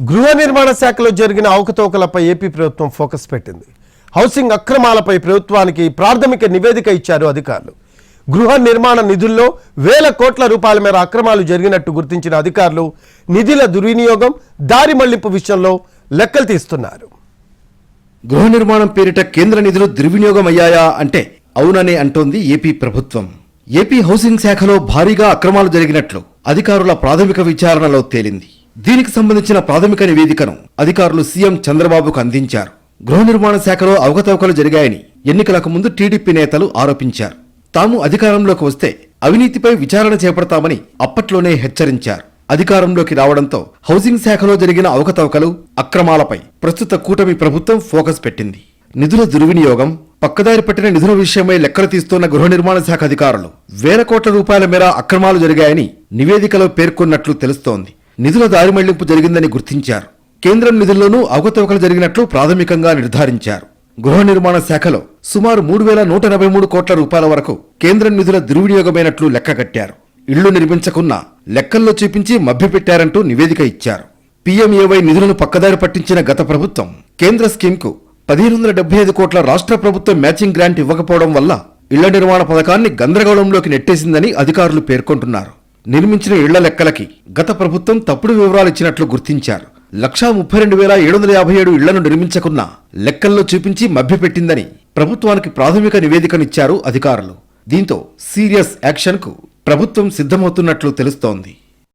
గృహ నిర్మాణ శాఖలో జరిగిన అవకతవకలపై ఏపీ ప్రభుత్వం ఫోకస్ పెట్టింది. హౌసింగ్ అక్రమాలపై ప్రభుత్వానికి ప్రాథమిక నివేదిక ఇచ్చారు అధికారులు. గృహ నిర్మాణ నిధుల్లో వేల కోట్ల రూపాయల మేర అక్రమాలు జరిగినట్టు గుర్తించిన అధికారులు నిధుల దుర్వినియోగం, దారి మళ్లింపు విషయంలో లెక్కలు తీస్తున్నారు. గృహ నిర్మాణం పేరిట కేంద్ర నిధులు దుర్వినియోగం అయ్యాయా అంటే అవుననే అంటోంది ఏపీ ప్రభుత్వం. ఏపీ హౌసింగ్ శాఖలో భారీగా అక్రమాలు జరిగినట్లు అధికారుల ప్రాథమిక విచారణలో తేలింది. దీనికి సంబంధించిన ప్రాథమిక నివేదికను అధికారులు సీఎం చంద్రబాబుకు అందించారు. గృహ నిర్మాణ శాఖలో అవకతవకలు జరిగాయని ఎన్నికలకు ముందు టీడీపీ నేతలు ఆరోపించారు. తాము అధికారంలోకి వస్తే అవినీతిపై విచారణ చేపడతామని అప్పట్లోనే హెచ్చరించారు. అధికారంలోకి రావడంతో హౌసింగ్ శాఖలో జరిగిన అవకతవకలు, అక్రమాలపై ప్రస్తుత కూటమి ప్రభుత్వం ఫోకస్ పెట్టింది. నిధుల దుర్వినియోగం, పక్కదారి పట్టిన నిధుల విషయమై లెక్కలు తీస్తున్న గృహ నిర్మాణ శాఖ అధికారులు వేల కోట్ల రూపాయల మేర అక్రమాలు జరిగాయని నివేదికలో పేర్కొన్నట్లు తెలుస్తోంది. నిధుల దారి మళ్లింపు జరిగిందని గుర్తించారు. కేంద్రం నిధుల్లోనూ అవకతవకలు జరిగినట్లు ప్రాథమికంగా నిర్ధారించారు. గృహ నిర్మాణ శాఖలో సుమారు 3,183 కోట్ల రూపాయల వరకు కేంద్రం నిధుల దుర్వినియోగమైనట్లు లెక్కగట్టారు. ఇళ్లు నిర్మించకున్నా లెక్కల్లో చూపించి మభ్యపెట్టారంటూ నివేదిక ఇచ్చారు. పీఎంఏవై నిధులను పక్కదారి పట్టించిన గత ప్రభుత్వం కేంద్ర స్కీమ్కు 1,575 కోట్ల రాష్ట్ర ప్రభుత్వం మ్యాచింగ్ గ్రాంట్ ఇవ్వకపోవడం వల్ల ఇళ్ల నిర్మాణ పథకాన్ని గందరగోళంలోకి నెట్టేసిందని అధికారులు పేర్కొంటున్నారు. నిర్మించిన ఇళ్ల లెక్కలకి గత ప్రభుత్వం తప్పుడు వివరాలు ఇచ్చినట్లు గుర్తించారు. 132,757 ఇళ్లను నిర్మించకున్నా లెక్కల్లో చూపించి మభ్యపెట్టిందని ప్రభుత్వానికి ప్రాథమిక నివేదికనిచ్చారు అధికారులు. దీంతో సీరియస్ యాక్షన్కు ప్రభుత్వం సిద్ధమవుతున్నట్లు తెలుస్తోంది.